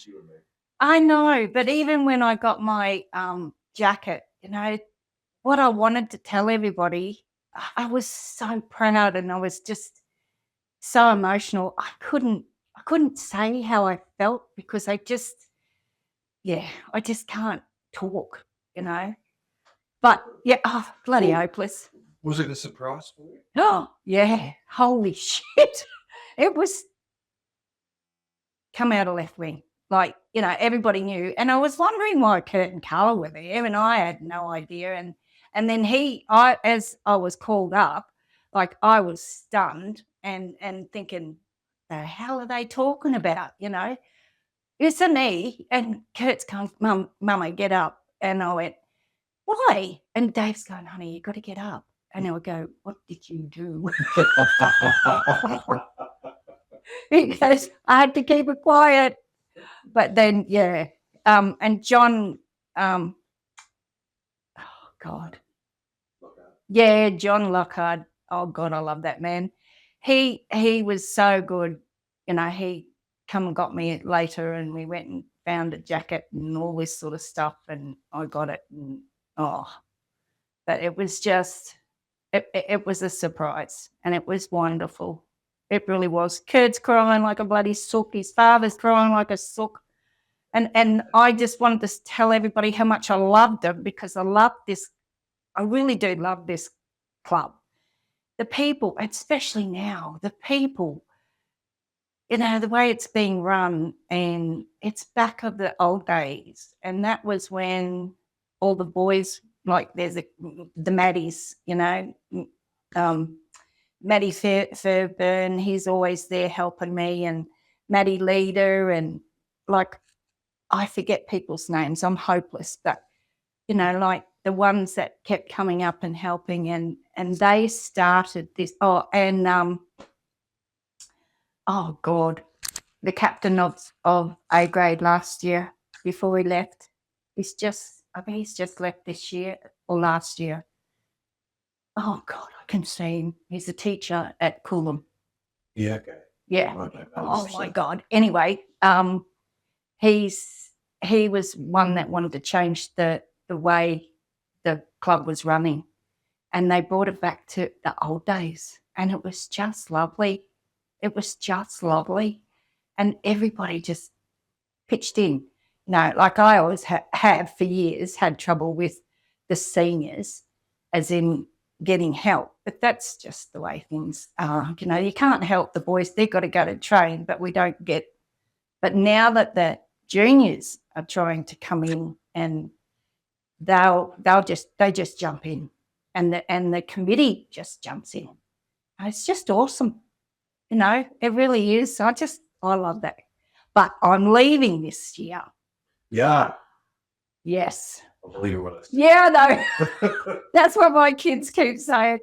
You and me. I know, but even when I got my jacket, what I wanted to tell everybody, I was so proud and I was just so emotional. I couldn't say how I felt because I just can't talk, But yeah, bloody hopeless. Was it a surprise for you? Oh, yeah. Holy shit. It was come out of left wing. Like, everybody knew. And I was wondering why Kurt and Carla were there, and I had no idea. And then as I was called up, like I was stunned and thinking, the hell are they talking about? It's a knee. And Kurt's going, Mama, get up. And I went, why? And Dave's going, honey, you got to get up. And I would go, what did you do? Because I had to keep it quiet. But then, and John, oh God. Lockhart. Yeah, John Lockhart. Oh God, I love that man. He was so good. He come and got me later and we went and found a jacket and all this sort of stuff and I got it. And but it was just, it was a surprise and it was wonderful. It really was. Kurt's crying like a bloody sook. His father's crying like a sook. And I just wanted to tell everybody how much I loved them because I love this. I really do love this club. The people, especially now, the people, the way it's being run, and it's back of the old days. And that was when all the boys, like there's the Maddies, Maddie Fairburn, he's always there helping me, and Maddie Leader, and like, I forget people's names. I'm hopeless, but like the ones that kept coming up and helping, and they started this. Oh, and oh God, the captain of A grade last year before he left, he's just left this year or last year. Oh God, I can see him. He's a teacher at Coolum. Yeah. Okay. Yeah. Okay. Oh my God. Anyway, he was one that wanted to change the way the club was running, and they brought it back to the old days, and it was just lovely. It was just lovely, and everybody just pitched in. Like I always have for years had trouble with the seniors, as in getting help, but that's just the way things are. You can't help the boys; they've got to go to train, but we don't get. But now that the juniors are trying to come in, and they just jump in, and the committee just jumps in. It's just awesome, It really is. I love that. But I'm leaving this year. Yeah. Yes. I believe it was. Yeah, no. That's what my kids keep saying.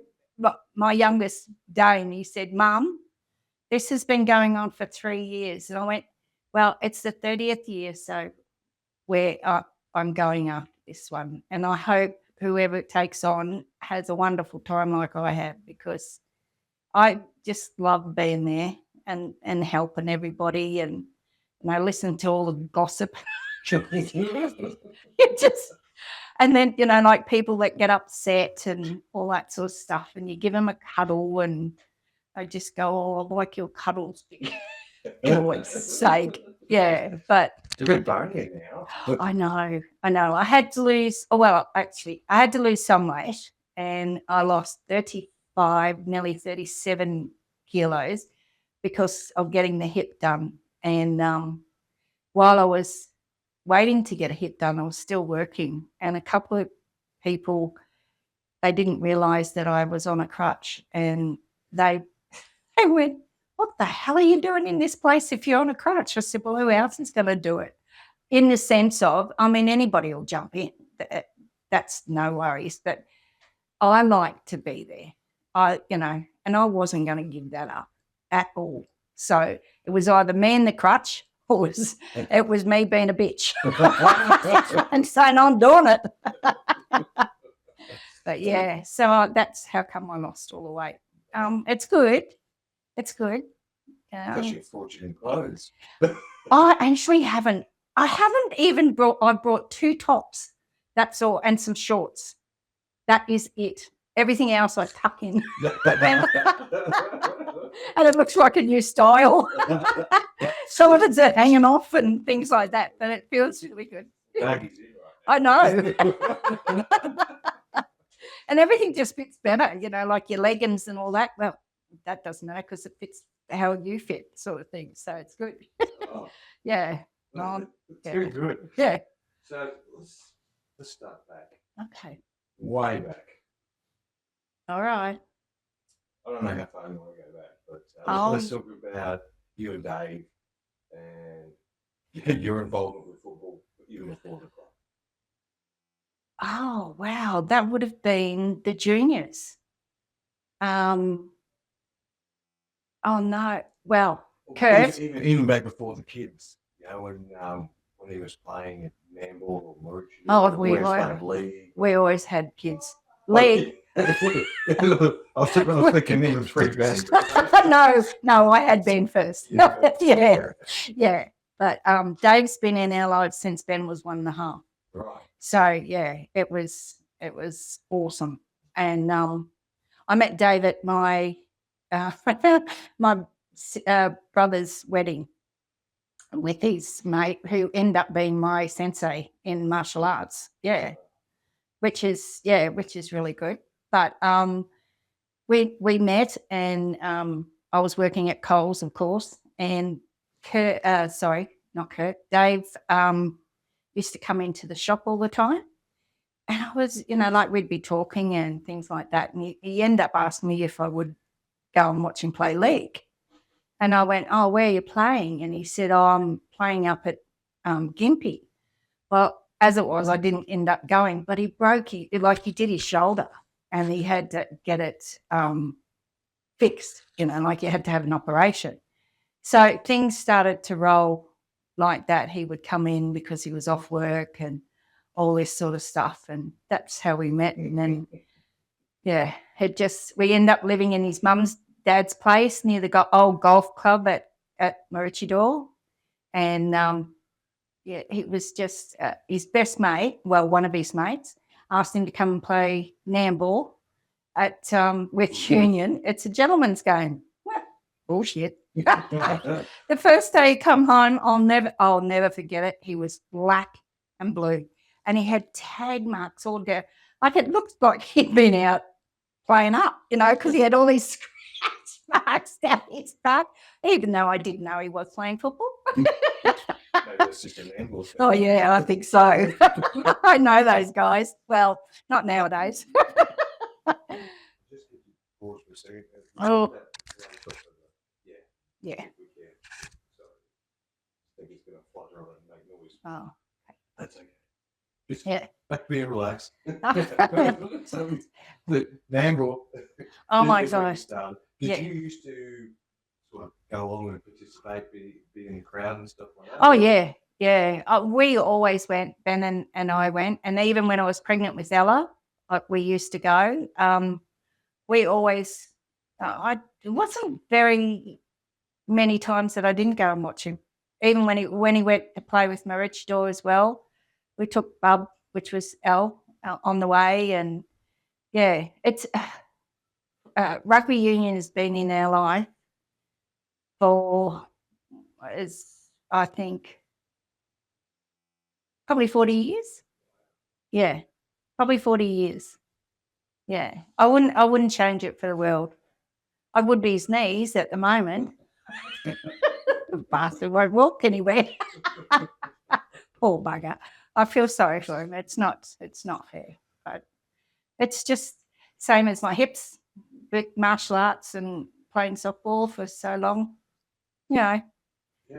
My youngest, Dane, he said, Mum, this has been going on for 3 years. And I went, well, it's the 30th year, so I'm going after this one. And I hope whoever it takes on has a wonderful time like I have, because I just love being there and helping everybody, and I listen to all the gossip. And then, like people that get upset and all that sort of stuff, and you give them a cuddle and they just go, oh, I like your cuddles. For God's sake. Yeah, but You're a bit bony now. I know. I had to lose, I had to lose some weight, and I lost 35, nearly 37 kilos because of getting the hip done. And while I was waiting to get a hip done, I was still working, and a couple of people, they didn't realise that I was on a crutch, and they went, what the hell are you doing in this place if you're on a crutch? I said, well, who else is going to do it? In the sense of, anybody will jump in. That's no worries. But I like to be there. And I wasn't going to give that up at all. So it was either me in the crutch or it was me being a bitch and saying I'm doing it. But yeah, so that's how come I lost all the weight. It's good. It's good. Cost you a fortune in clothes. I actually haven't. I haven't even brought. I brought 2 tops. That's all, and some shorts. That is it. Everything else I tuck in, and it looks like a new style. Some of it's hanging off and things like that, but it feels really good. Baggy's in I know. right now. And everything just fits better, like your leggings and all that. Well, that doesn't matter because it fits how you fit, sort of thing. So it's good. Oh, Yeah. it's Yeah. very good. Yeah. So let's start back. Okay. Way back. All right. I don't know how far you want to go back, but Oh. let's talk about you and Dave and your involvement with football, even before the club. Oh, wow. That would have been the juniors. Oh, no. Well, Kurt. Even back before the kids, when he was playing at Nambour or Maroochydore, Oh, we was playing league. we always had kids. League. I was thinking even 3 best. No, I had Ben first. Yeah. But Dave's been in our lives since Ben was 1.5. Right. So yeah, it was awesome. And I met Dave at my my brother's wedding with his mate, who ended up being my sensei in martial arts. Yeah, which is really good. But we met, and I was working at Holzl, of course, and not Kurt, Dave used to come into the shop all the time. And I was, like we'd be talking and things like that. And he ended up asking me if I would go and watch him play league. And I went, oh, where are you playing? And he said, oh, I'm playing up at Gympie. Well, as it was, I didn't end up going, but he did his shoulder and he had to get it fixed, like you had to have an operation. So things started to roll like that. He would come in because he was off work and all this sort of stuff. And that's how we met. And then, yeah, we ended up living in his dad's place near the old golf club at Maroochydore. And, he was just his best mate, one of his mates, asked him to come and play Nambour with Union. It's a gentleman's game. Bullshit. The first day he come home, I'll never forget it. He was black and blue, and he had tag marks all down. Like it looked like he'd been out playing up, because he had all these scratch marks down his back. Even though I didn't know he was playing football. Maybe that's just an ambush. Oh yeah, I think so. I know those guys. Well, not nowadays. Just pause for a second. Oh. Yeah. So I think he's going to flutter on and make noise. Oh. That's okay. Just Yeah. be relaxed. So the Nambour. Oh my is when you gosh. started. Yeah. Did you used to sort of go along and participate, be in the crowd and stuff like that? Oh yeah. Yeah. We always went, Ben and I went. And even when I was pregnant with Ella, we used to go. We always, it wasn't very many times that I didn't go and watch him. Even when he went to play with Maroochydore as well, we took Bub, which was Elle, on the way. And yeah, it's rugby union has been in our life for, I think, probably 40 years. Yeah, probably 40 years. Yeah, I wouldn't change it for the world. I would be his knees at the moment. The bastard won't walk anywhere. Poor bugger. I feel sorry for him. It's not fair. But it's just same as my hips, big martial arts and playing softball for so long. Yeah.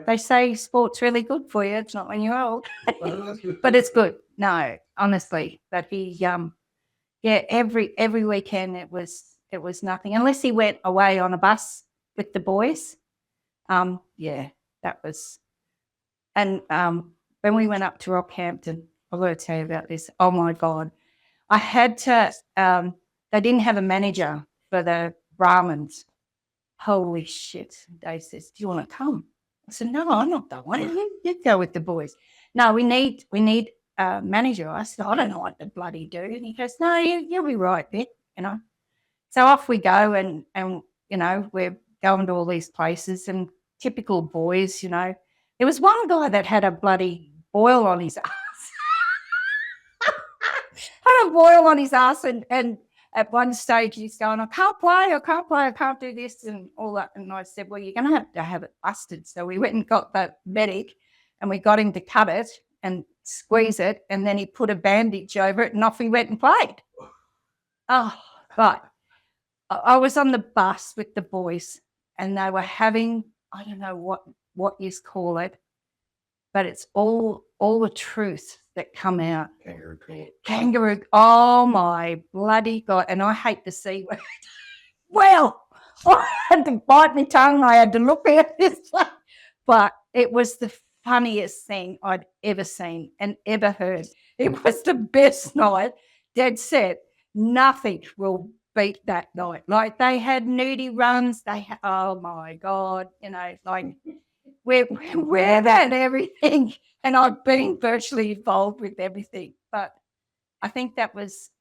They say sport's really good for you. It's not when you're old. But it's good. No, honestly. But he every weekend it was nothing. Unless he went away on a bus with the boys. That was. And when we went up to Rockhampton, I've got to tell you about this. Oh my God. I had to they didn't have a manager for the Brahmins. Holy shit. Dave says, do you want to come? I said, no, I'm not going. You go with the boys. No, we need a manager. I said, I don't know what to bloody do. And he goes, no, you'll be right, Vic, you know. So off we go and you know, we're going to all these places and typical boys, you know. There was one guy that had a bloody boil on his ass. Had a boil on his ass and at one stage he's going, I can't play, I can't do this and all that. And I said, well, you're going to have it busted. So we went and got the medic and we got him to cut it and squeeze it. And then he put a bandage over it and off he went and played. Oh, but I was on the bus with the boys and they were having, I don't know what you call it, but it's all the truth that come out. Kangaroo court. Kangaroo. Oh my bloody God. And I hate the C word. Well, I had to bite my tongue. I had to look at this way. But it was the funniest thing I'd ever seen and ever heard. It was the best night. Dead set. Nothing will beat that night. Like they had nudie runs. Oh my God. You know, like we're that everything. And I've been virtually involved with everything. But I think that was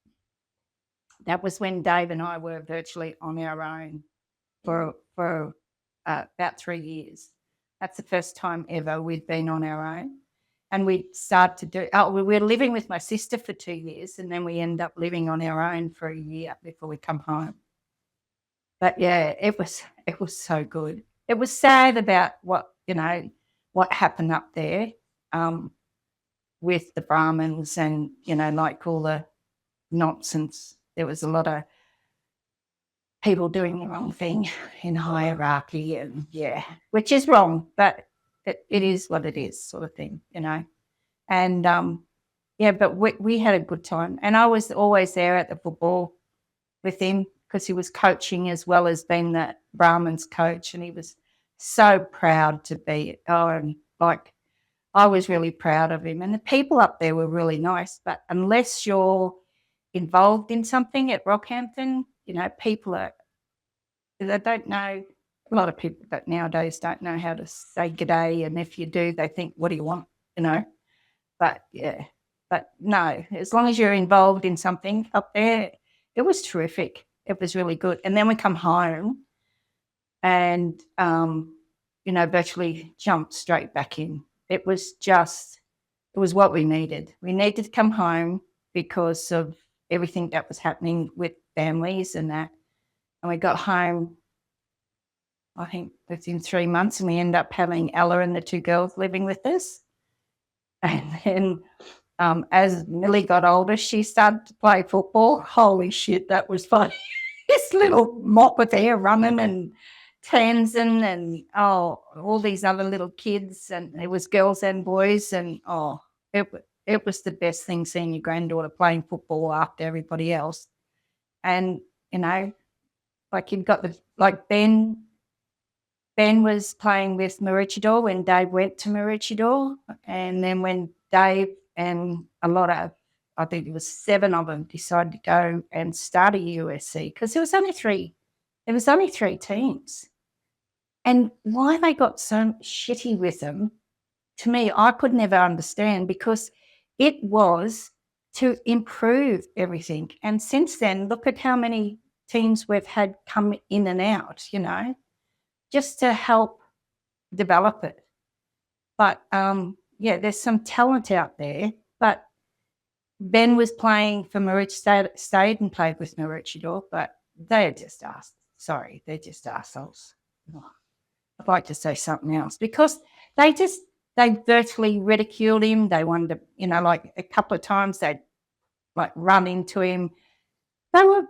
when Dave and I were virtually on our own for about 3 years. That's the first time ever we'd been on our own. And we started to do, we were living with my sister for 2 years and then we end up living on our own for a year before we come home. But yeah, it was so good. It was sad about what happened up there with the Brahmins and, you know, like all the nonsense. There was a lot of people doing the wrong thing in hierarchy and yeah, which is wrong, but it is what it is sort of thing, you know. And yeah, but we had a good time and I was always there at the football with him because he was coaching as well as being the Brahmins coach and he was so proud to be, and like I was really proud of him and the people up there were really nice, but unless you're involved in something at Rockhampton, you know, they don't know, a lot of people that nowadays don't know how to say g'day and if you do, they think, what do you want, you know? But yeah, but no, as long as you're involved in something up there, it was terrific. It was really good. And then we come home and, you know, virtually jumped straight back in. It was what we needed. We needed to come home because of everything that was happening with families and that. And we got home, I think, within 3 months and we ended up having Ella and the 2 girls living with us. And then as Millie got older, she started to play football. Holy shit, that was funny. This little mop with hair running and Tanzan and, all these other little kids and there was girls and boys and, it was the best thing seeing your granddaughter playing football after everybody else. And, you know, like you've got Ben was playing with Maroochydore when Dave went to Maroochydore. And then when Dave and a lot of, I think it was 7 of them decided to go and start a USC because there was only 3 teams. And why they got so shitty with them, to me, I could never understand because it was to improve everything. And since then, look at how many teams we've had come in and out, you know, just to help develop it. But, yeah, there's some talent out there. But Ben was playing for Maroochydore, stayed and played with Maroochydore, but they're just assholes. I'd like to say something else because they virtually ridiculed him. They wanted to, you know, like a couple of times they'd like run into him. They were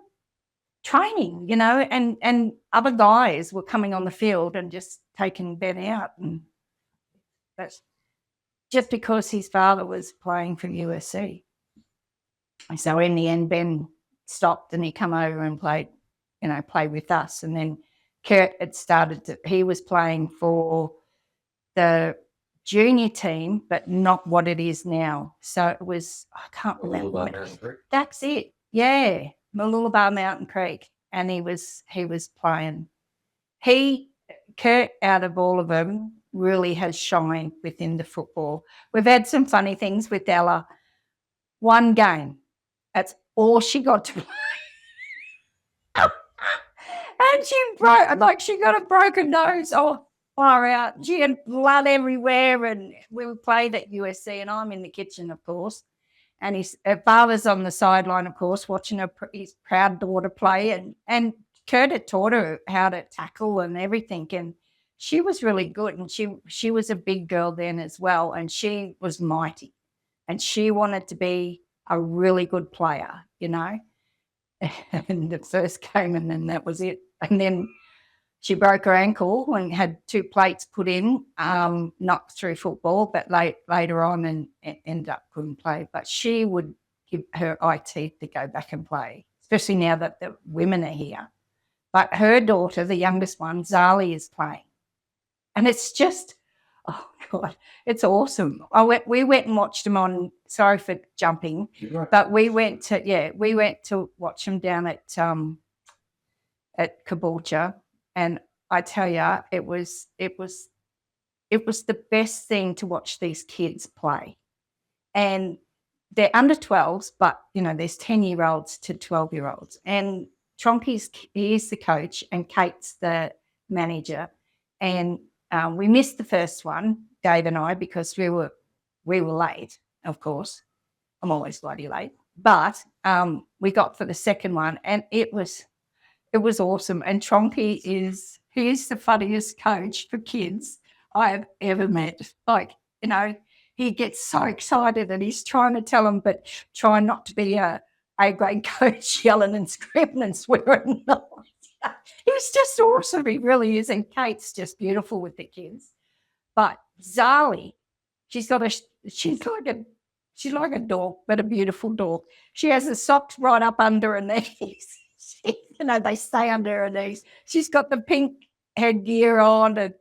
training, you know, and other guys were coming on the field and just taking Ben out. And that's just because his father was playing for USC. So in the end, Ben stopped and he come over and played with us. And then Kurt had he was playing for the junior team, but not what it is now. So it was, I can't remember. That's it. Yeah. Mooloolaba Mountain Creek. And he was playing Kurt, out of all of them, really has shined within the football. We've had some funny things with Ella. One game, that's all she got to play. And she got a broken nose. Oh, far out. She had blood everywhere. And we played at USC, and I'm in the kitchen, of course. And her father's on the sideline, of course, watching his proud daughter play. And Kurt had taught her how to tackle and everything. And she was really good. And she was a big girl then as well. And she was mighty. And she wanted to be a really good player, you know. And the first game, and then that was it. And then she broke her ankle and had 2 plates put in, not through football, but later on, and ended up couldn't play. But she would give her eye teeth to go back and play, especially now that the women are here. But her daughter, the youngest one, Zali, is playing. And it's just, oh, God, it's awesome. We went and watched them on, sorry for jumping, but we went to watch them down at Caboolture, and I tell you, it was the best thing to watch these kids play. And they're under 12s, but you know, there's 10-year-olds to 12-year-olds. And he's the coach, and Kate's the manager. And we missed the first one, Dave and I, because we were late, of course. I'm always bloody late. But we got for the second one, and it was awesome. And Tronky he's the funniest coach for kids I have ever met. Like, you know, he gets so excited and he's trying to tell them, but trying not to be a grade coach yelling and screaming and swearing. He's just awesome. He really is. And Kate's just beautiful with the kids. But Zali, she's like a dog, but a beautiful dog. She has the socks right up under her knees. You know, they stay under her knees. She's got the pink headgear on, and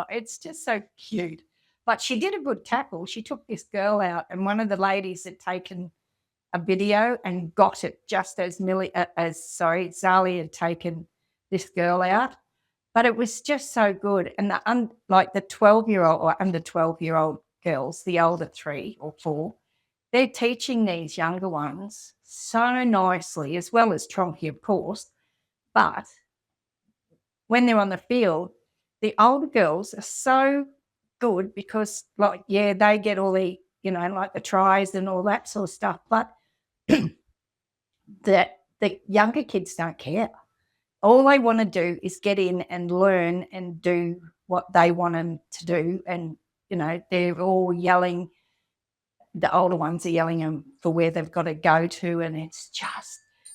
it's just so cute. But she did a good tackle. She took this girl out, and one of the ladies had taken a video and got it just as Zali had taken this girl out. But it was just so good. And like the 12-year-old or under 12-year-old girls, the older 3 or 4, they're teaching these younger ones so nicely, as well as Tronky, of course. But when they're on the field, the older girls are so good because, like, yeah, they get all the, you know, like the tries and all that sort of stuff. But the younger kids don't care. All they want to do is get in and learn and do what they want them to do. And, you know, they're all yelling. The older ones are yelling them for where they've got to go to. And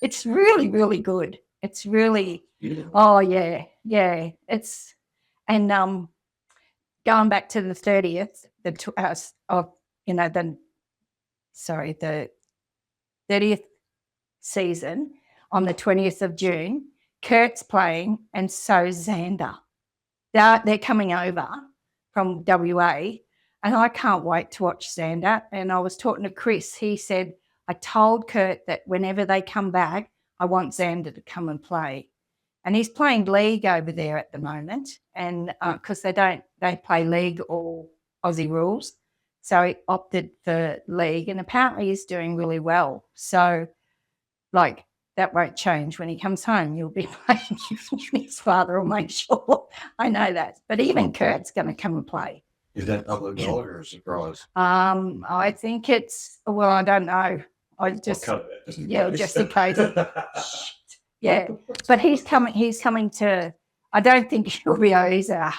it's really, really good. It's really, oh, yeah. And going back to the 30th, the 30th season on the 20th of June, Kurt's playing, and so's Xander. They're coming over from WA, and I can't wait to watch Xander. And I was talking to Chris. He said, I told Kurt that whenever they come back, I want Xander to come and play. And he's playing league over there at the moment, and because they play league or Aussie rules. So he opted for league, and apparently he's doing really well. So, like, that won't change when he comes home. You'll be playing. His father will make sure. I know that. But even Kurt's going to come and play. Is that public knowledge or a surprise? I think it's, well, I don't know. Just in case. Yeah, but he's coming to, I don't think he'll be, he's a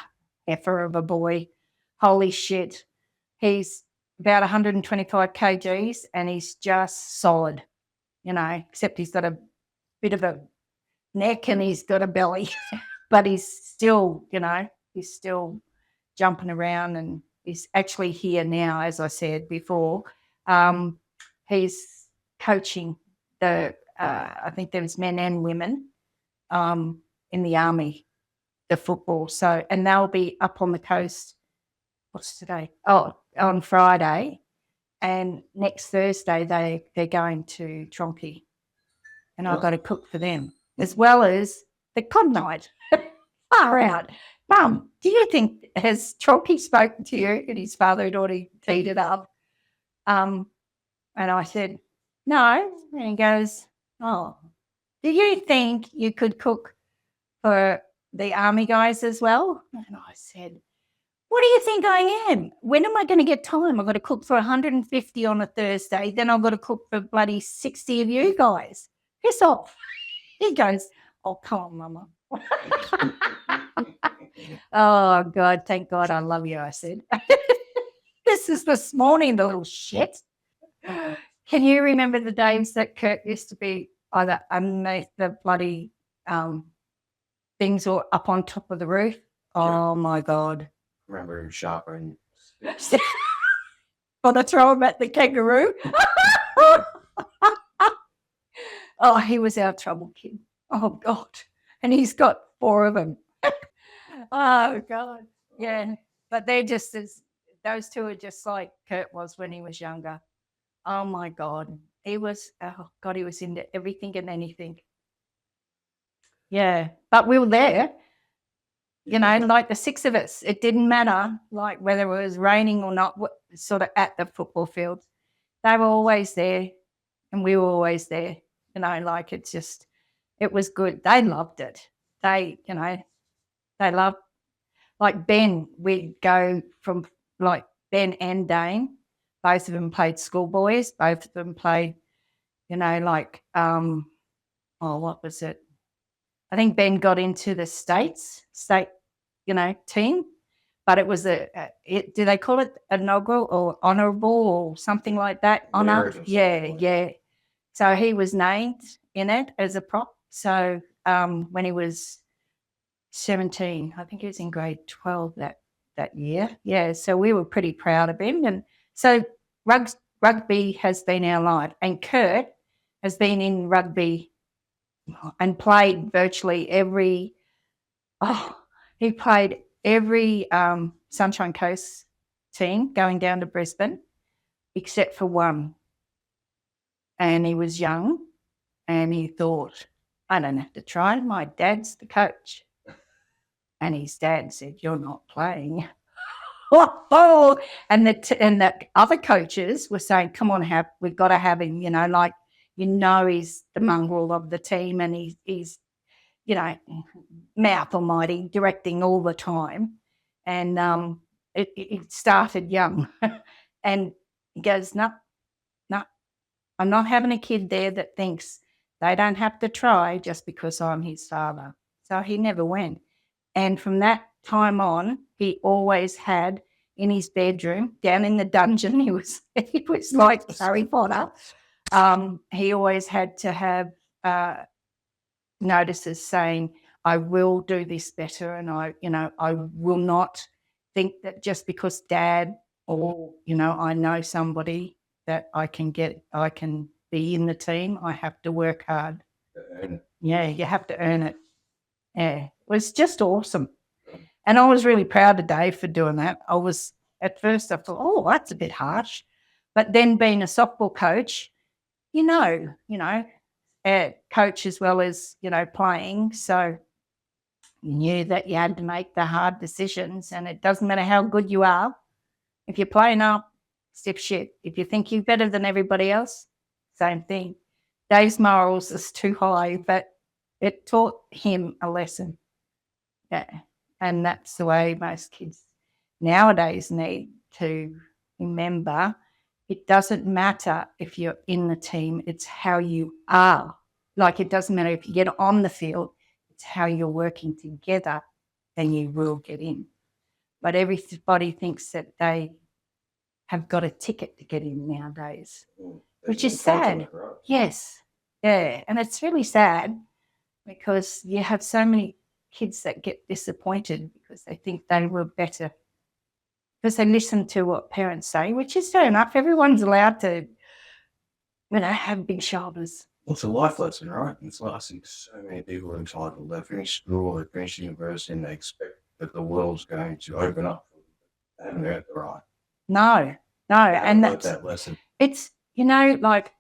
heifer of a boy. Holy shit. He's about 125 kgs and he's just solid, you know, except he's got a bit of a neck and he's got a belly, but he's still, you know, he's still jumping around, and he's actually here now, as I said before. He's coaching I think there's men and women in the army, the football. So, and they'll be up on the coast. What's today? Oh, on Friday, and next Thursday they're going to Tronky, and I've got to cook for them as well as the cod night. Far out. Mum, do you think, has Chalky spoken to you? And his father had already teed it up. And I said, no. And he goes, oh, do you think you could cook for the army guys as well? And I said, what do you think I am? When am I going to get time? I've got to cook for 150 on a Thursday. Then I've got to cook for bloody 60 of you guys. Piss off. He goes, oh, come on, Mama. Oh, God, thank God I love you, I said. This is this morning, the little shit. Can you remember the days that Kurt used to be either underneath the bloody things or up on top of the roof? Oh, my God. Remember him sharpening. Want to throw him at the kangaroo? Oh, he was our trouble kid. Oh, God. And he's got 4 of them. Oh, God. Yeah. But they're just as, those two are just like Kurt was when he was younger. Oh, my God. He was, oh, God, he was into everything and anything. Yeah. But we were there, you know, like the 6 of us. It didn't matter, like whether it was raining or not, sort of at the football field. They were always there and we were always there. You know, like it's just, it was good. They loved it. They, you know, they loved, like Ben, we'd go from like Ben and Dane. Both of them played schoolboys. Both of them played, you know, like, oh, what was it? I think Ben got into the state, you know, team, but it was do they call it inaugural or honourable or something like that? Honour, yeah. So he was named in it as a prop. So when he was 17, I think he was in grade 12 that year. Yeah, so we were pretty proud of him. And so rugby has been our life. And Kurt has been in rugby and played virtually every Sunshine Coast team going down to Brisbane, except for one. And he was young and he thought, I don't have to try. My dad's the coach. And his dad said, you're not playing. And the other coaches were saying, come on, we've got to have him, you know, like, you know, he's the mongrel of the team and he's, you know, mouth almighty, directing all the time. And it started young. And he goes, no, I'm not having a kid there that thinks they don't have to try just because I'm his father. So he never went. And from that time on, he always had in his bedroom, down in the dungeon, he was like Harry Potter. He always had to have notices saying, I will do this better, and I will not think that just because Dad or, you know, I know somebody that I can be in the team, I have to work hard. Yeah, you have to earn it. Yeah, it was just awesome. And I was really proud of Dave for doing that. At first I thought, oh, that's a bit harsh. But then being a softball coach, you know, coach as well as, you know, playing. So you knew that you had to make the hard decisions, and it doesn't matter how good you are. If you're playing up, stiff shit. If you think you're better than everybody else, same thing. Dave's morals is too high, but it taught him a lesson. Yeah. And that's the way most kids nowadays need to remember. It doesn't matter if you're in the team, it's how you are. Like, it doesn't matter if you get on the field, it's how you're working together, then you will get in. But everybody thinks that they have got a ticket to get in nowadays, which is sad. Yes. Yeah. And it's really sad because you have so many kids that get disappointed because they think they were better because they listen to what parents say, which is fair enough. Everyone's allowed to, you know, have big shoulders. Well, it's a life lesson, right? It's like I think so many people are entitled. They finish school, they finish university, and they expect that the world's going to open up. They haven't earned the right. No. And that's that lesson. It's, you know, like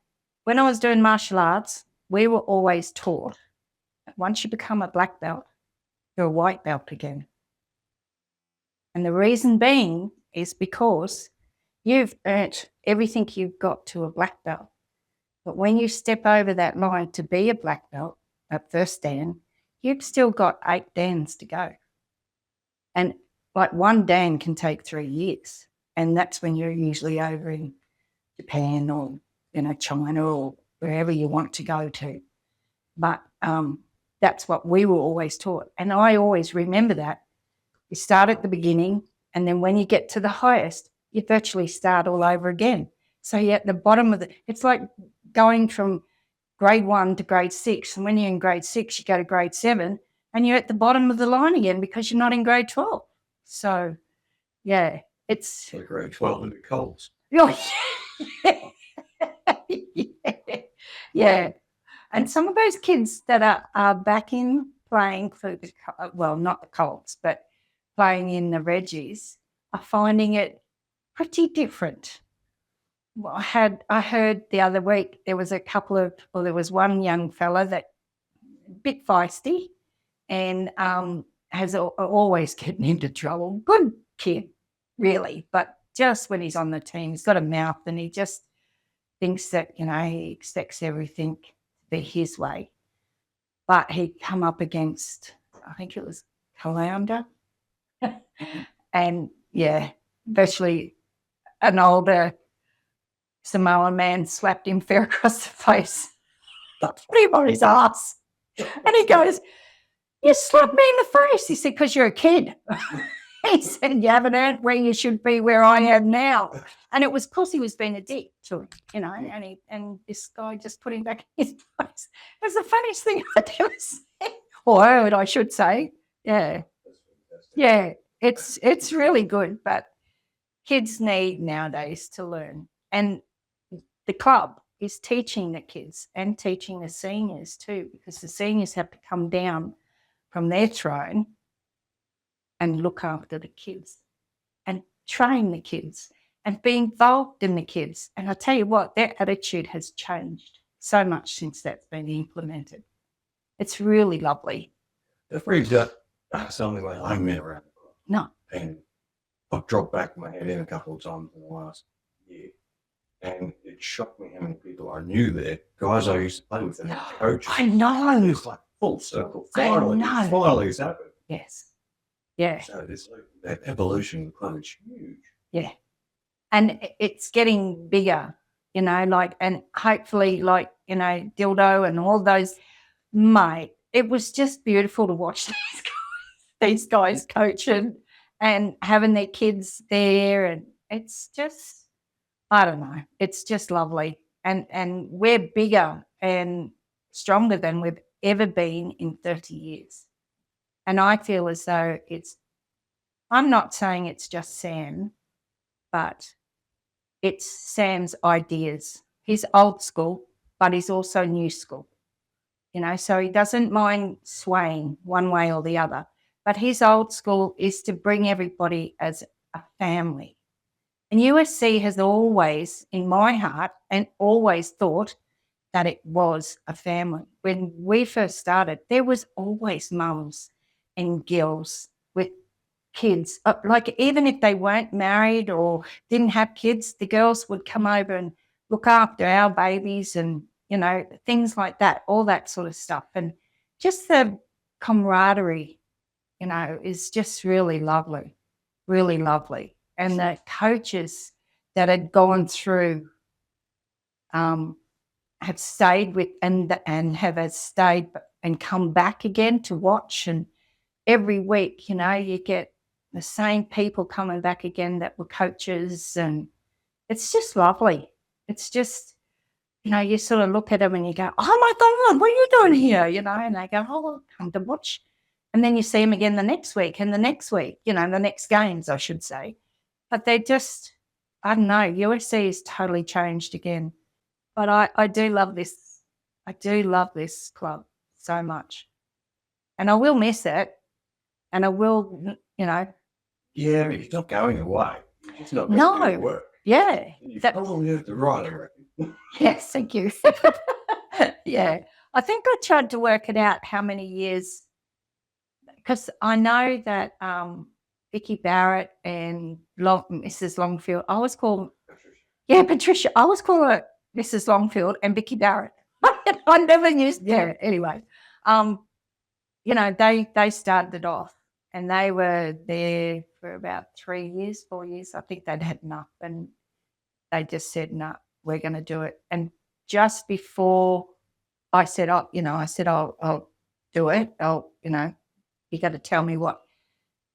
when I was doing martial arts, we were always taught, once you become a black belt, to a white belt again. And the reason being is because you've earned everything you've got to a black belt. But when you step over that line to be a black belt at first dan, you've still got 8 dans to go. And like one dan can take 3 years. And that's when you're usually over in Japan or, China or wherever you want to go to. But that's what we were always taught. And I always remember that. You start at the beginning, and then when you get to the highest, you virtually start all over again. So you're at the bottom of it's like going from grade 1 to grade 6. And when you're in grade 6, you go to grade 7, and you're at the bottom of the line again because you're not in grade 12. So, yeah, it's... So grade 12 in the Colts. Oh, yeah. And some of those kids that are back in playing for not the Colts, but playing in the Reggies are finding it pretty different. Well, I heard the other week there was there was one young fella that a bit feisty and has always getting into trouble. Good kid, really, but just when he's on the team, he's got a mouth and he just thinks that, he expects everything to be his way. But he'd come up against, I think it was Caloundra. And, yeah, virtually an older Samoan man slapped him fair across the face. Put him on his ass. And he goes, "You slapped me in the face." He said, "Because you're a kid." He said, "You haven't earned where you should be where I am now." And it was because he was being a dick to him, and this guy just put him back in his place. It was the funniest thing I'd ever seen. Or heard, I should say. Yeah. Yeah. It's really good, but kids need nowadays to learn. And the club is teaching the kids and teaching the seniors too, because the seniors have to come down from their throne and look after the kids and train the kids and be involved in the kids. And I tell you what, their attitude has changed so much since that's been implemented. It's really lovely. That brings up something like I met around the club. No. And I've dropped back my head in a couple of times in the last year. And it shocked me how many people I knew there, guys I used to play with and coaches. I know. It's like full circle. Finally it's happened. Yes. Yeah. So there's like that evolution of the club is huge. Yeah. And it's getting bigger, and hopefully Dildo and all those, mate, it was just beautiful to watch these guys coaching and having their kids there. And it's just, I don't know, it's just lovely. And we're bigger and stronger than we've ever been in 30 years. And I feel as though I'm not saying it's just Sam, but it's Sam's ideas. He's old school, but he's also new school. So he doesn't mind swaying one way or the other. But his old school is to bring everybody as a family. And USC has always, in my heart, and always thought that it was a family. When we first started, there was always mums and gills with kids. Like even if they weren't married or didn't have kids, the girls would come over and look after our babies and, things like that, all that sort of stuff. And just the camaraderie, is just really lovely, really lovely. And the coaches that had gone through have stayed with and have stayed and come back again to watch. And every week, you get the same people coming back again that were coaches, and it's just lovely. It's just, you sort of look at them and you go, "Oh my God, what are you doing here?" And they go, "Oh, I'll come to watch." And then you see them again the next week and the next week, the next games, I should say. But they just, I don't know, USC has totally changed again. But I do love this. I do love this club so much. And I will miss it. And I will, Yeah, it's not going away. It's not going to do work. Yeah. You probably have to write, I reckon. Yes, thank you. Yeah. I think I tried to work it out how many years, because I know that Vicki Barrett and Mrs. Longfield, I always call, Patricia. I always call her Mrs. Longfield and Vicki Barrett. I never used, anyway. They started it off, and they were there for about 3 years, 4 years. I think they'd had enough, and they just said, no, we're going to do it. And just before I said, I'll do it. You got to tell me what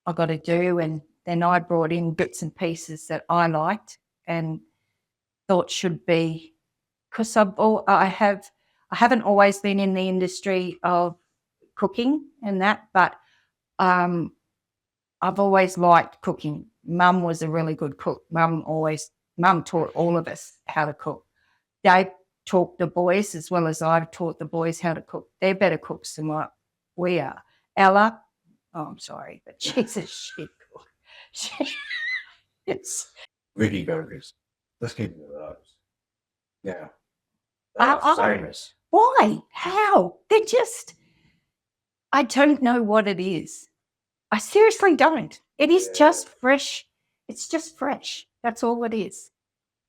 I got to do. And then I brought in bits and pieces that I liked and thought should be, because I haven't always been in the industry of cooking and that, but I've always liked cooking. Mum was a really good cook. Mum taught all of us how to cook. Dave taught the boys as well as I've taught the boys how to cook. They're better cooks than what we are. Ella, I'm sorry, but she's a shit cook. Really burgers. Let's keep it with those. Yeah. Famous. Why? How? They're just, I don't know what it is. I seriously don't. It is just fresh. It's just fresh. That's all it is.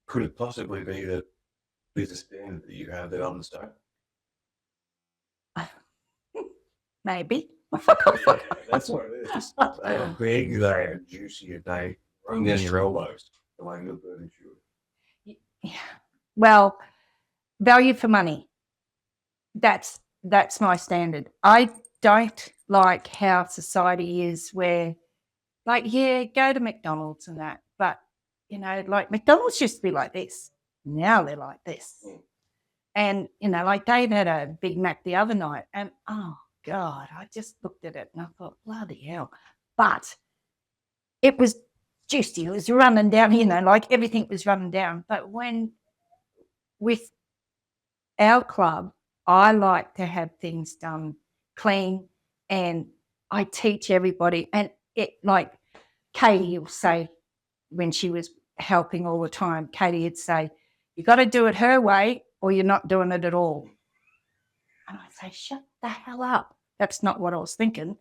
Could it possibly be that there's a standard that you have there on the stove? Maybe. That's what it is. They are big, they are juicy, they run down your elbows the way your burger should. Yeah. Well, value for money. That's my standard. I don't like how society is where, like, go to McDonald's and that, but, like McDonald's used to be like this. Now they're like this. And, like Dave had a Big Mac the other night and, oh, God, I just looked at it and I thought, bloody hell. But it was juicy. It was running down, like everything was running down. But with our club, I like to have things done clean, and I teach everybody. And it, like Katie will say, when she was helping all the time, Katie would say, you got to do it her way or you're not doing it at all. And I'd say, shut the hell up. That's not what I was thinking.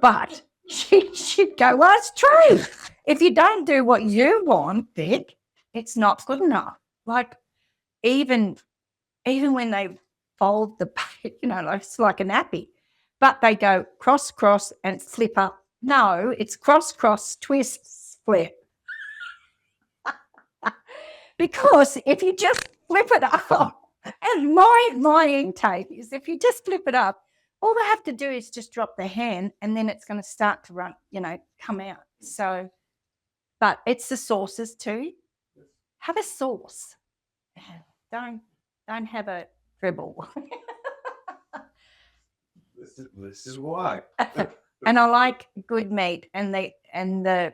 But she'd go, well, it's true. If you don't do what you want, Vic, it's not good enough. Like, even when they fold the, it's like a nappy. But they go cross, cross, and flip up. No, it's cross, cross, twist, flip. Because if you just flip it up, and my intake is if you just flip it up, all they have to do is just drop their hand and then it's going to start to run, come out. So, but it's the sauces too. Have a sauce. Don't have a dribble. This is why. And I like good meat, and the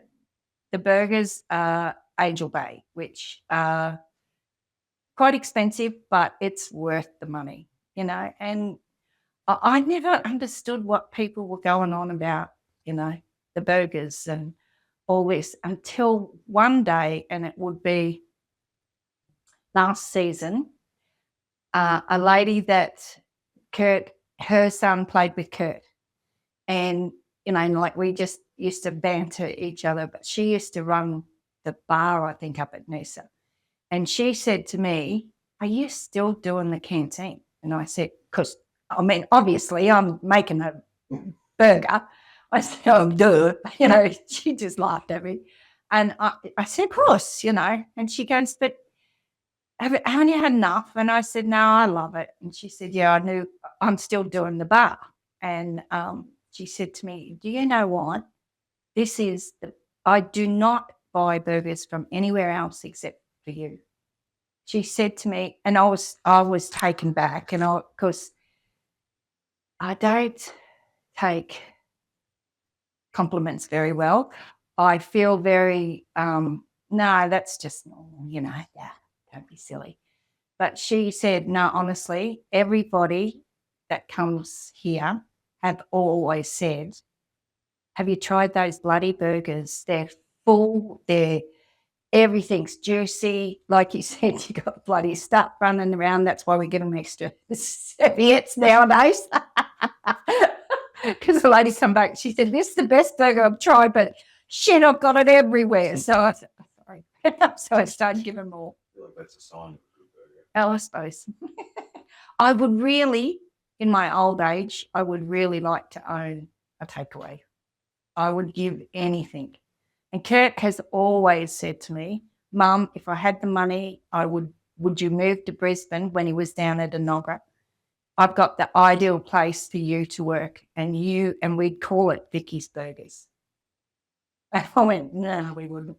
burgers are Angel Bay, which are quite expensive, but it's worth the money, and I never understood what people were going on about, the burgers and all this until one day, and it would be last season, a lady that her son played with Kurt, and, like we just used to banter each other, but she used to run the bar, I think, up at Noosa. And she said to me, are you still doing the canteen? And I said, because, obviously I'm making a burger. I said, oh, duh. She just laughed at me. And I said, of course, And she goes, but haven't you had enough? And I said, no, I love it. And she said, yeah, I knew I'm still doing the bar. And she said to me, do you know what? I do not buy burgers from anywhere else except for you. She said to me, and I was taken back, and because I don't take compliments very well. I feel very, no, that's just normal, yeah, don't be silly. But she said, no, honestly, everybody that comes here have always said, have you tried those bloody burgers? They're full, everything's juicy. Like you said, you got bloody stuff running around. That's why we give them extra serviettes nowadays. because the lady come back. She said, "This is the best burger I've tried, but shit, I've got it everywhere." So I said, oh, "Sorry." So I started giving more. I feel like that's a sign of a good burger. Oh, I suppose. I would really, in my old age, I would really like to own a takeaway. I would give anything. And Kurt has always said to me, "Mum, if I had the money, would you move to Brisbane?" when he was down at Enoggera. "I've got the ideal place for you to work, and we'd call it Vicky's Burgers." And I went, "No, we wouldn't."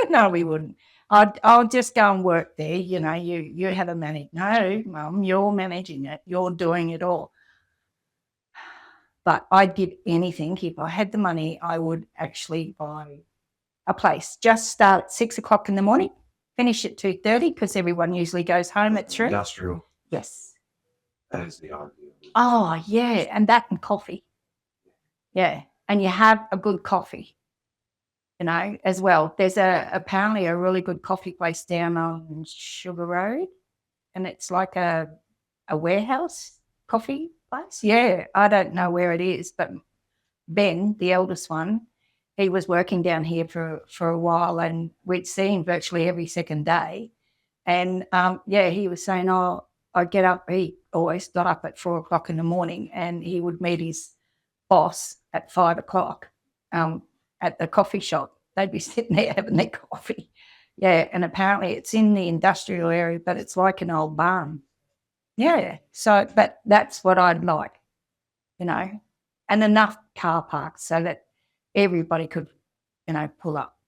No, we wouldn't. I'll just go and work there. You have a manage. No, Mum, you're managing it. You're doing it all. But I'd give anything. If I had the money, I would actually buy a place. Just start at 6:00 in the morning, finish at 2:30 because everyone usually goes home at 3. Industrial. Yes. That is the ideal. Oh, yeah. And that and coffee. Yeah. And you have a good coffee, as well. There's apparently a really good coffee place down on Sugar Road, and it's like a warehouse coffee place. Yeah. I don't know where it is, but Ben, the eldest one, he was working down here for a while, and we'd see him virtually every second day. And, he was saying, "Oh, I'd get up." He always got up at 4:00 in the morning, and he would meet his boss at 5:00 at the coffee shop. They'd be sitting there having their coffee. Yeah, and apparently it's in the industrial area, but it's like an old barn. Yeah, so, but that's what I'd like, and enough car parks so that everybody could, pull up.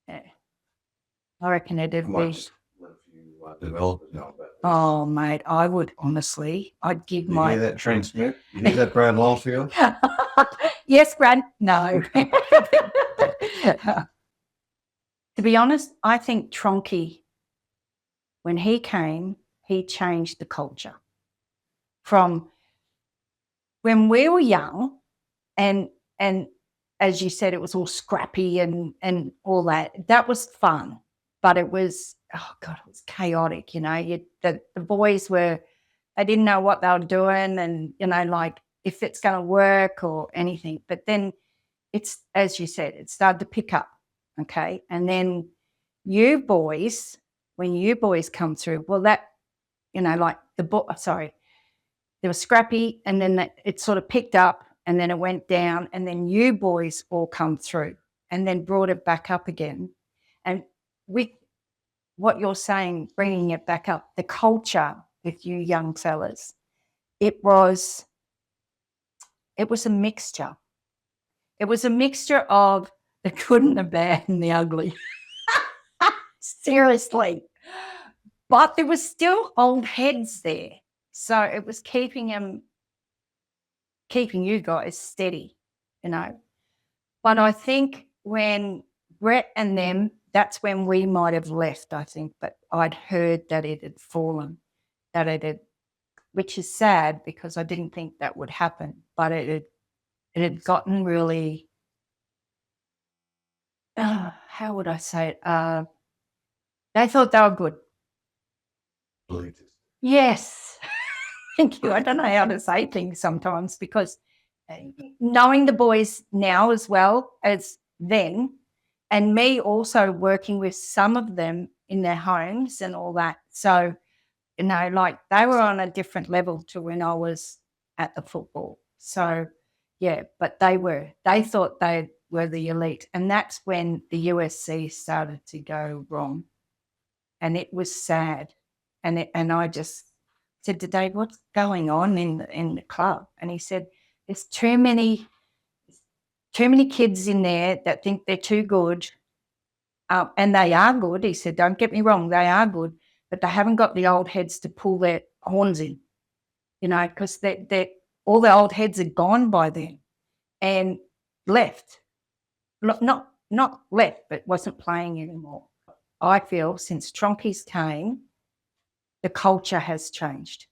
Yeah. I reckon I it'd might be. just let a few developers know about this. Oh, mate, I would honestly. I'd give You my. hear that, Trent Smith? You hear that, Brad Longfield? Yes, Brad. No. To be honest, I think Tronky, when he came, he changed the culture. From when we were young, and as you said, it was all scrappy and all that. That was fun, but it was, oh God, it was chaotic. The boys they didn't know what they were doing, and like if it's going to work or anything. But then it's, as you said, it started to pick up. Okay, and then when you boys come through, well, that like they were scrappy, and then it sort of picked up, and then it went down, and then you boys all come through and then brought it back up again. And with what you're saying, bringing it back up, the culture with you young fellas, it was a mixture. It was a mixture of the good and the bad and the ugly. Seriously. But there was still old heads there. So it was keeping you guys steady, But I think when Brett and them, that's when we might have left, I think. But I'd heard that it had fallen, which is sad because I didn't think that would happen. But it had gotten really, how would I say it? They thought they were good. Believe this. Yes. Thank you. I don't know how to say things sometimes because knowing the boys now as well as then, and me also working with some of them in their homes and all that. So, like they were on a different level to when I was at the football. So, yeah, but they thought they were the elite. And that's when the USC started to go wrong. And it was sad. And I just said to Dave, "What's going on in the club?" And he said, "There's too many kids in there that think they're too good, and they are good." He said, "Don't get me wrong, they are good, but they haven't got the old heads to pull their horns in, because all the old heads are gone by then and left, not left, but wasn't playing anymore." I feel since Tronkies came, the culture has changed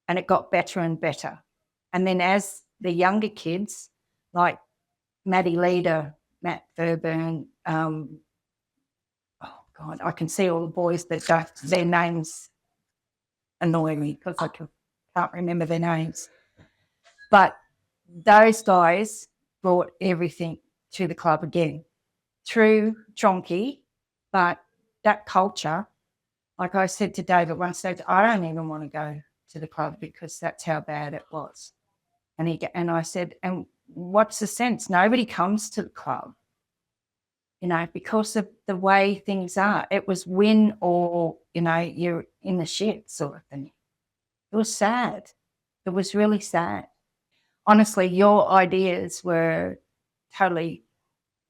and it got better and better. And then as the younger kids, like Maddie Leader, Matt Fairburn, oh God, I can see all the boys that their names annoy me because I can't remember their names. But those guys brought everything to the club again through Chonky, but that culture, like I said to David one stage, I don't even want to go to the club because that's how bad it was. And I said, and what's the sense? Nobody comes to the club, because of the way things are. It was win or, you're in the shit sort of thing. It was sad. It was really sad. Honestly, your ideas were totally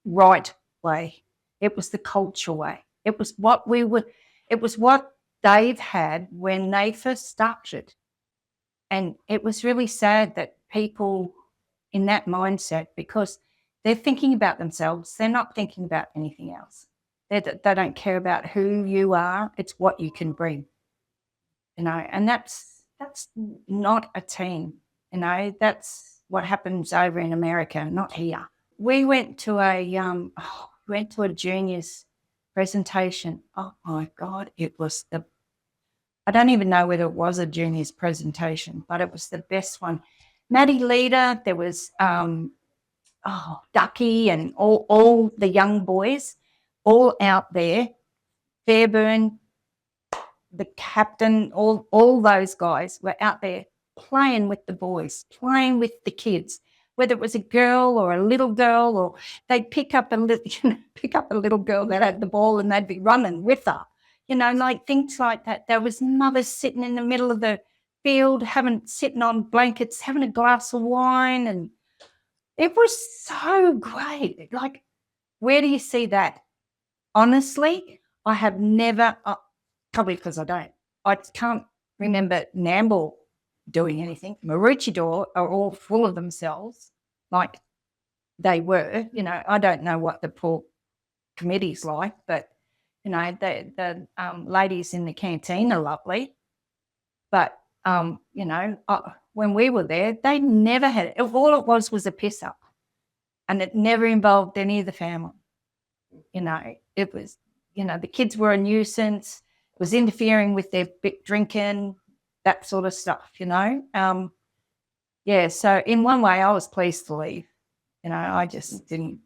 right way. It was the culture way. It was what Dave had when they first started. And it was really sad that people in that mindset, because they're thinking about themselves, they're not thinking about anything else. They don't care about who you are. It's what you can bring, and that's not a team. That's what happens over in America, not here. We went to a juniors presentation. Oh my God, it was I don't even know whether it was a juniors presentation, but it was the best one. Maddie Leader, there was Ducky and all the young boys, all out there. Fairburn, the captain, all those guys were out there playing with the boys, playing with the kids, whether it was a girl or a little girl, or they'd pick up a little girl that had the ball and they'd be running with her, like things like that. There was mothers sitting in the middle of the field, sitting on blankets, having a glass of wine, and it was so great. Like, where do you see that? Honestly, I have never, probably because I can't remember Nambour doing anything. Maroochydore are all full of themselves, like they were. I don't know what the poor committee's like, but, the ladies in the canteen are lovely. But, when we were there, they never had it. All it was a piss up, and it never involved any of the family. It was, the kids were a nuisance, was interfering with their drinking, that sort of stuff, so in one way I was pleased to leave. I just didn't,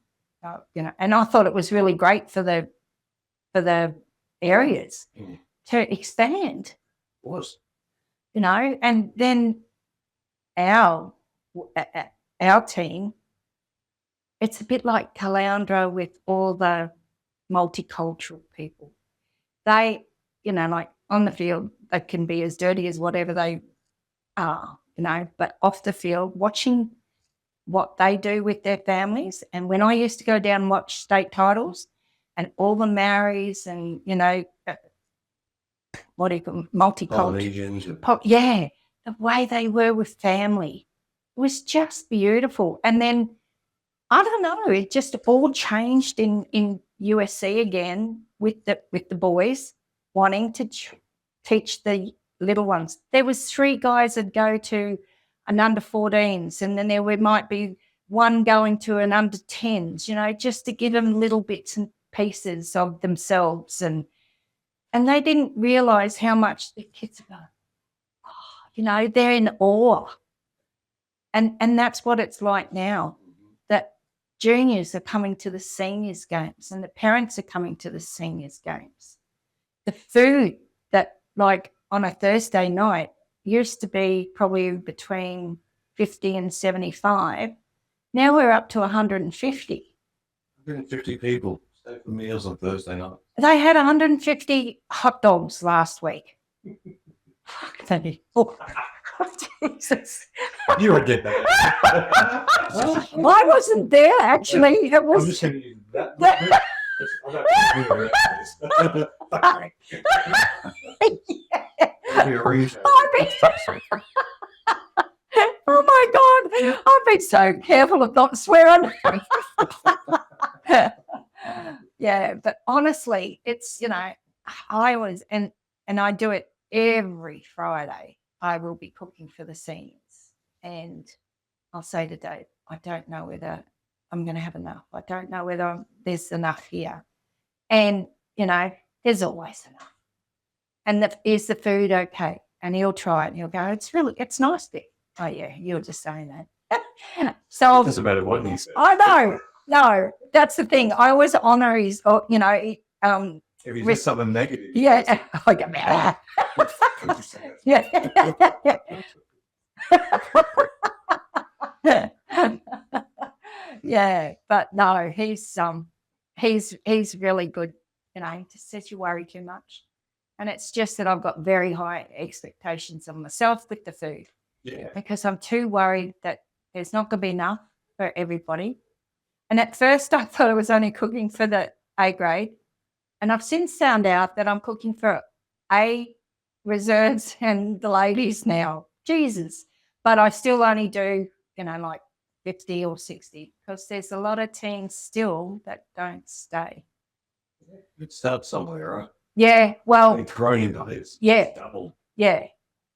and I thought it was really great for the areas to expand. It was. And then our team, it's a bit like Caloundra with all the multicultural people. They, like on the field, they can be as dirty as whatever they are, but off the field, watching what they do with their families. And when I used to go down and watch state titles and all the Maoris and, what do you call them? Multicultural. Yeah, the way they were with family was just beautiful. And then, I don't know, it just all changed in USC again with the boys wanting to teach the little ones. There was 3 guys that go to an under 14s, and then there might be one going to an under 10s, just to give them little bits and pieces of themselves. And they didn't realise how much the kids are going, they're in awe. And that's what it's like now, that juniors are coming to the seniors games and the parents are coming to the seniors games. The food that, like on a Thursday night, used to be probably between 50 and 75. Now we're up to 150. 150 people stay for meals on Thursday night. They had 150 hot dogs last week. Fuck me. Oh, Jesus. You were dead. I wasn't there, actually. It was. I'm just going to use that. Oh my God, I've been so careful of not swearing. Yeah, but honestly, it's, I was, and I do it every Friday. I will be cooking for the seniors, and I'll say to Dave, I don't know whether I'm going to have enough. I don't know whether there's enough here. And, there's always enough. And is the food okay? And he'll try it and he'll go, it's nice there. Oh, yeah, you were just saying that. So It doesn't matter what he says. I know. No, that's the thing. I always honour his, you know, If he says something negative, yeah. I go, "Ah." Yeah. Yeah, but no, he's really good. You know, he just says you worry too much, and it's just that I've got very high expectations of myself with the food yeah. because I'm too worried that there's not going to be enough for everybody. And at first, I thought I was only cooking for the A grade, and I've since found out that I'm cooking for A reserves and the ladies now. Jesus, but I still only do, you know, like 50 or 60 because there's a lot of teams still that don't stay. It starts somewhere, right? Yeah, well, They throw into this. yeah, Double. yeah.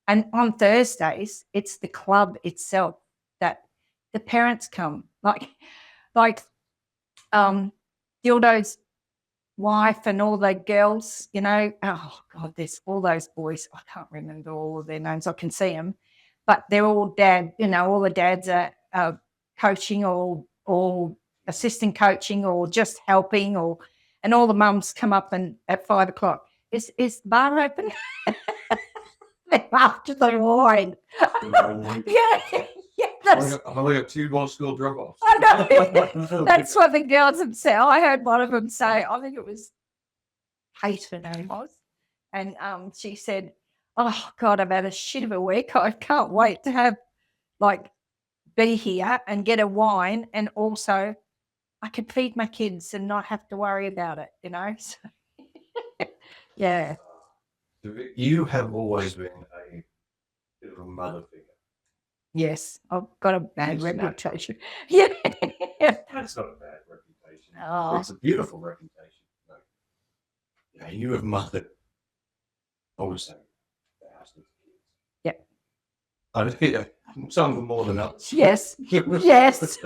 And on Thursdays, it's the club itself that the parents come, like Dildo's wife and all the girls, you know. Oh God, there's all those boys. I can't remember all of their names. I can see them, but they're all dad. You know, all the dads are coaching or assistant coaching or just helping, and all the mums come up and at 5 o'clock. Is the bar open? They're after the wine. Yeah, I've only got 2 more school drop-offs. I know. That's what the girls have said. I heard one of them say, I think it was Kate, her name was, and she said, "Oh God, I've had a shit of a week. I can't wait to have be here and get a wine, and also I could feed my kids and not have to worry about it, you know." So, yeah. You have always been a bit of a mother figure. Yes, I've got a bad It's reputation. Yeah. That's not a bad reputation. Oh. It's a beautiful reputation. You know, you have mothered also thousands of kids. Yep. I think some of them more than others. Yes. Yes.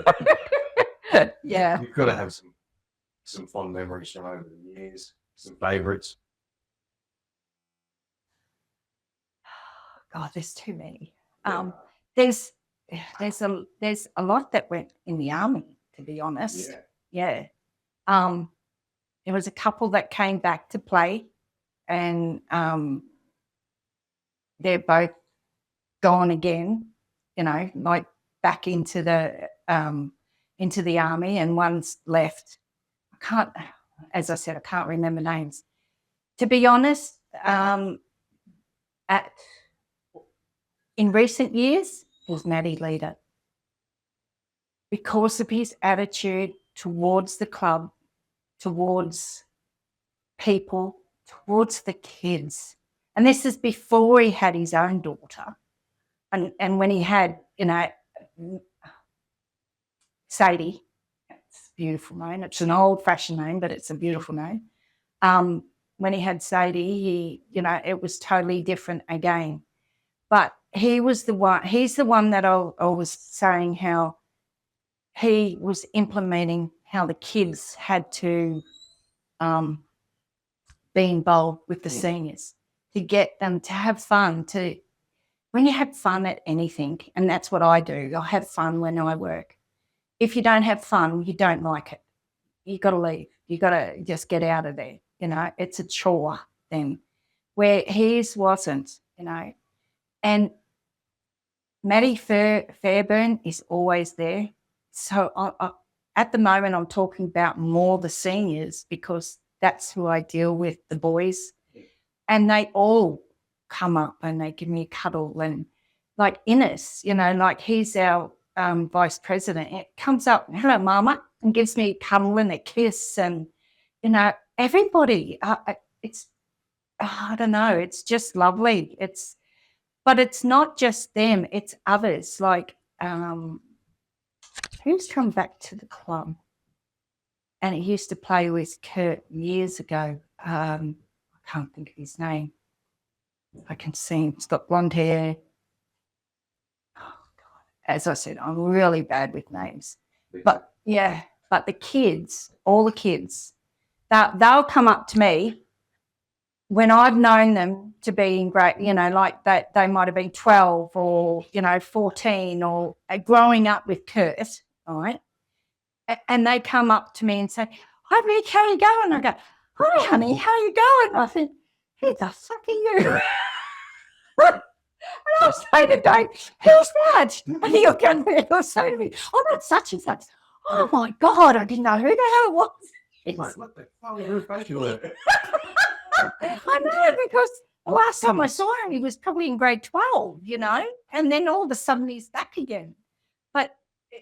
Yeah. You've got to have some fond memories from over the years, some favourites. God, there's too many. There's a lot that went in the army, to be honest. Yeah. There was a couple that came back to play, and they're both gone again. You know, like back into the army, and one's left. As I said, I can't remember names. To be honest, in recent years, it was Matty Leader because of his attitude towards the club, towards people, towards the kids. And this is before he had his own daughter. And when he had, you know, Sadie, it's a beautiful name. It's an old-fashioned name, but it's a beautiful name. When he had Sadie, it was totally different again. But he's the one that I was saying how he was implementing how the kids had to be involved with the seniors to get them to have fun. When you have fun at anything, and that's what I do, I have fun when I work. If you don't have fun, you don't like it. You got to leave. You got to just get out of there. You know, it's a chore then. Where his wasn't, you know. And Matty Fairburn is always there. So at the moment, I'm talking about more the seniors because that's who I deal with, the boys. And they all come up and they give me a cuddle. And like Innes, you know, like he's our vice president. It comes up, hello, mama, and gives me a cuddle and a kiss. And, you know, everybody, it's, I don't know, it's just lovely. But it's not just them, it's others. Like, who's come back to the club? And he used to play with Kurt years ago. I can't think of his name. I can see him. He's got blonde hair. Oh, God. As I said, I'm really bad with names. But, yeah, but the kids, all the kids, they'll come up to me when I've known them to be in grade, like that they might have been 12 or, 14 or growing up with Kurt, all right? And they come up to me and say, "Hi, Vic, how you going?" I go, "Hi, honey, how you going?" I said, "Who the fuck are you?" And I'll say to Dave, "Who's that?" And he'll say to me, "Oh, that's such and such." Oh, my God, I didn't know who the hell it was. Mate, what the fuck are you facial? I know, because the last time I saw him, he was probably in grade 12, and then all of a sudden he's back again. But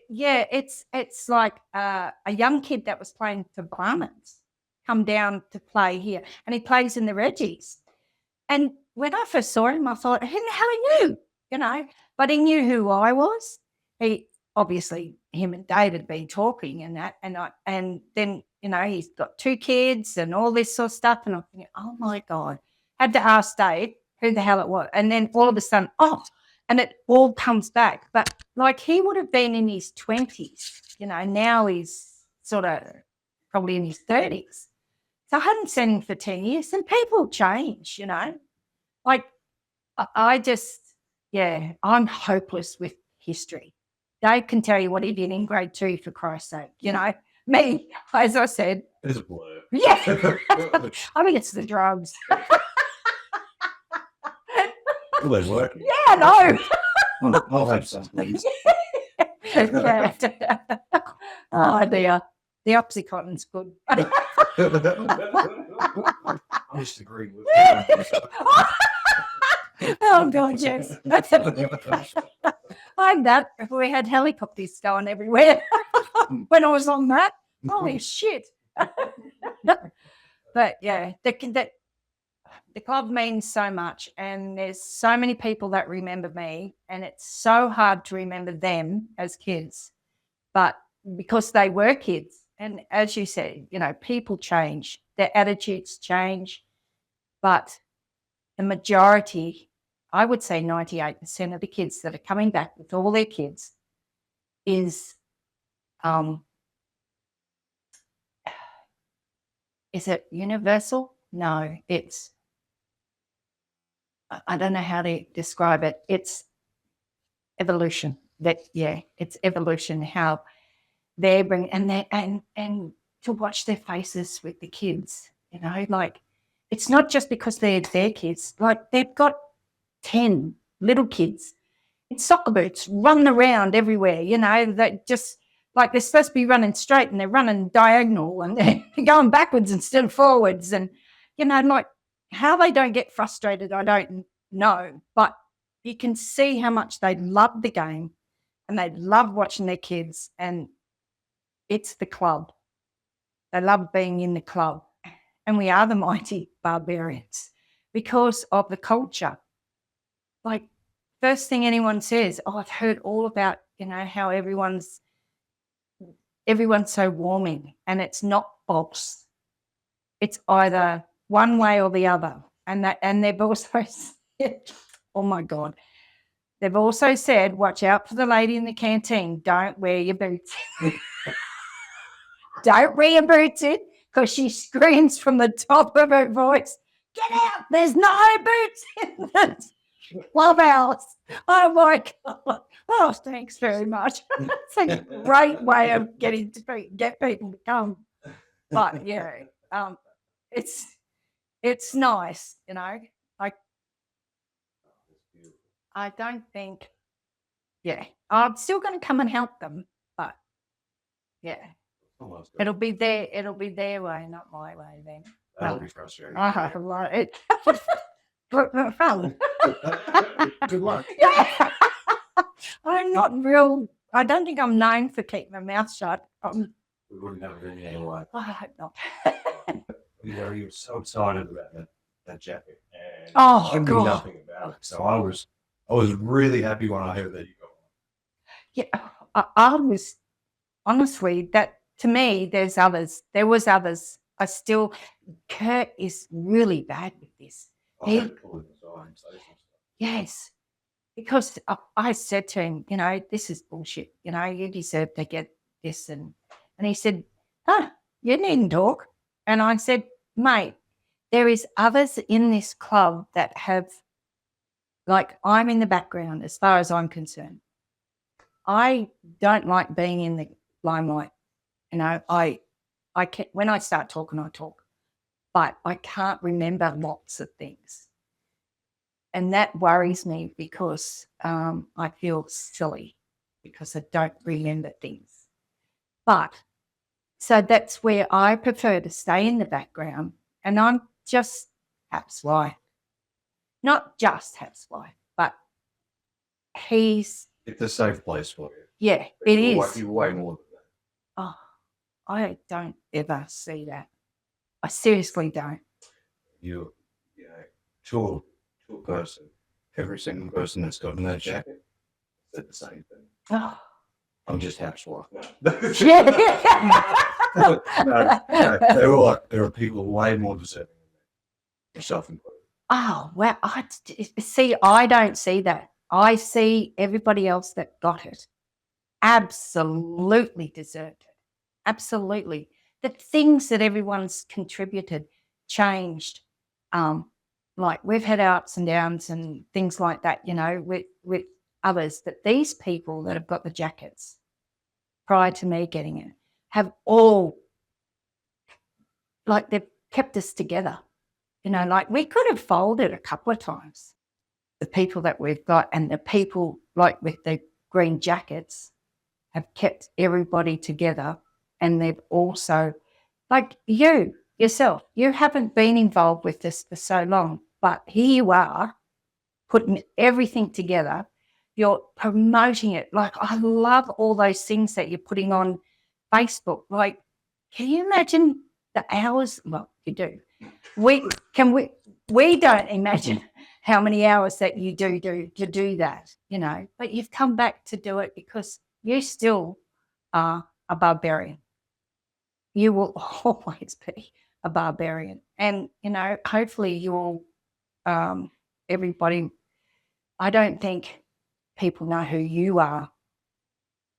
yeah, it's like a young kid that was playing for Brahmins come down to play here, and he plays in the Reggies. And when I first saw him, I thought, "Who the hell are you?" But he knew who I was. He obviously, him and Dave had been talking and that, and then he's got 2 kids and all this sort of stuff, and I'm thinking, oh my God, had to ask Dave who the hell it was, and then all of a sudden, and it all comes back. But like, he would have been in his 20s, now he's sort of probably in his 30s. So I hadn't seen him for 10 years, and people change, Like, I just, I'm hopeless with history. Dave can tell you what he did in grade 2, for Christ's sake. Me, as I said. It's a blur. Yeah. I think it's the drugs. Well, they're working. Yeah, no. I'll have some, please. Oh, dear. The Oxycontin's good. I disagree with you. Oh, God, yes. I'm that. We had helicopters going everywhere when I was on that. Holy shit. But, yeah, the club means so much, and there's so many people that remember me, and it's so hard to remember them as kids, but because they were kids. And as you said, people change, their attitudes change, but the majority, I would say 98% of the kids that are coming back with all their kids is it universal? No, it's, I don't know how to describe it. It's evolution. It's evolution, how they bring, and to watch their faces with the kids, like, it's not just because they're their kids. Like, they've got 10 little kids in soccer boots running around everywhere, that just, like, they're supposed to be running straight and they're running diagonal and they're going backwards instead of forwards. And, like, how they don't get frustrated, I don't know. But you can see how much they love the game and they love watching their kids. And it's the club. They love being in the club. And we are the mighty Barbarians because of the culture. Like, first thing anyone says, I've heard all about, how everyone's so warming, and it's not false. It's either one way or the other. And they've also said, oh my God, they've also said, watch out for the lady in the canteen. Don't wear your boots. Don't wear your boots in, because she screams from the top of her voice, "Get out, there's no boots in the clubhouse." Oh my God. Oh, thanks very much. It's a great way of get people to come. But yeah, it's nice, like, I don't think, I'm still going to come and help them, but it'll be their way, not my way then. That'll be frustrating. I like it. But fun. Good luck. Yeah. I don't think I'm known for keeping my mouth shut. We wouldn't have it anyway. I hope not. You were so excited about that jacket. And Oh, I knew God. nothing about it. So I was really happy when I heard that you got one. Yeah, I was, honestly, that, to me, there was others. Kurt is really bad with this. I had to pull it aside and say some stuff. Yes, because I said to him, this is bullshit. You deserve to get this. And he said, you needn't talk. And I said, mate, there is others in this club that have, like, I'm in the background as far as I'm concerned. I don't like being in the limelight. You know, I can, when I start talking, I talk, but I can't remember lots of things. And that worries me because I feel silly because I don't remember things. But so that's where I prefer to stay in the background, and I'm just Hap's wife. Not just Hap's wife, but he's, It's a safe place for you. yeah, it is. You're way more than that. Oh, I don't ever see that. I seriously don't. You know, to a person, every single person that's got in that jacket said the same thing. Oh. I'm just Hap's wife. Yeah. No, there are people way more deserving than that, yourself included. Oh, well, I don't see that. I see everybody else that got it absolutely deserved it. Absolutely. The things that everyone's contributed changed. Like we've had our ups and downs and things like that, you know, with others. But these people that have got the jackets prior to me getting it have all, like, they've kept us together. You know, like we could have folded a couple of times, the people that we've got, and the people like with the green jackets have kept everybody together. And they've also, like you yourself, you haven't been involved with this for so long, but here you are putting everything together. You're promoting it. Like, I love all those things that you're putting on Facebook. Like, can you imagine the hours? Well, you do. We don't imagine how many hours that you do to do that, you know, but you've come back to do it because you still are a barbarian. You will always be a barbarian. And, you know, hopefully you'll, everybody, I don't think people know who you are,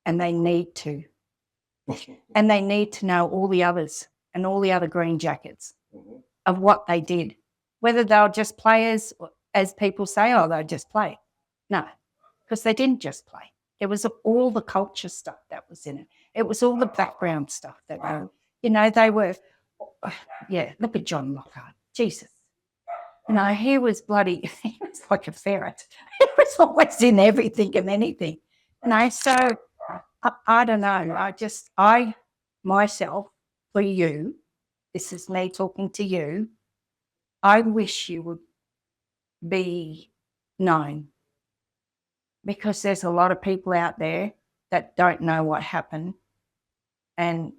and they need to. And they need to know all the others and all the other green jackets of what they did, whether they were just players, as people say, oh, they just play. No, because they didn't just play. It was all the culture stuff that was in it. It was all the background stuff that, you know, they were, yeah, look at John Lockhart. Jesus. You know, he was like a ferret. He was always in everything and anything. You know, so I don't know. I myself, for you, this is me talking to you, I wish you would be known, because there's a lot of people out there that don't know what happened, and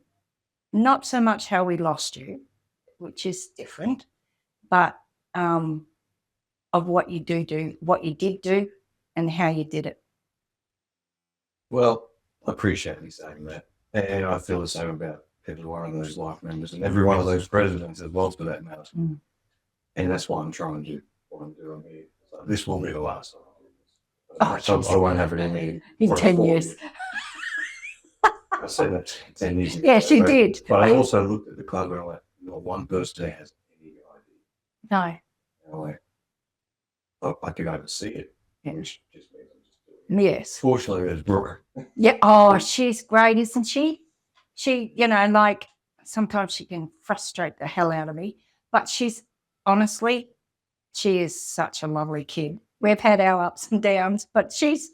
not so much how we lost you, which is different, but of what you what you did do and how you did it. Well, I appreciate you saying that. And I feel the same about every one of those life members and every one of those presidents as well, for that matter. And that's why I'm trying to do what I'm doing here. So this will be the last time. I won't have it in 10 years. I said that 10 years ago. Yes, you did. But I also looked at the club and I went, not one person there has any idea. No. I could oversee it, which just means I'm just doing it. Yes. Fortunately, there's Brooke. Yeah. Oh, she's great, isn't she? She, you know, like sometimes she can frustrate the hell out of me, but she's honestly, she is such a lovely kid. We've had our ups and downs, but she's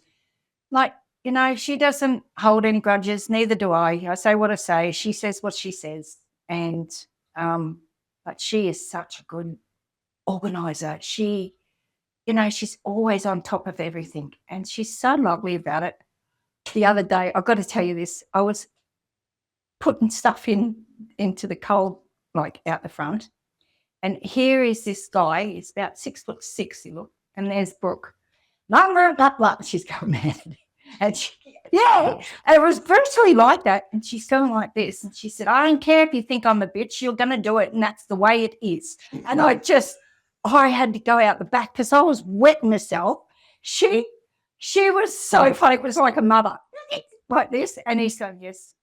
like, you know, she doesn't hold any grudges. Neither do I. I say what I say. She says what she says. And, but she is such a good organizer. She, you know, she's always on top of everything, and she's so lovely about it. The other day, I've got to tell you this, I was putting stuff into the cold, like out the front, and here is this guy, he's about 6'6", he looked, and there's Brooke. Blah, blah, blah. She's going mad. And and it was virtually like that. And she's going like this. And she said, I don't care if you think I'm a bitch, you're going to do it. And that's the way it is. And I had to go out the back because I was wetting myself. She was so funny. It was like a mother like this. And he's going, yes,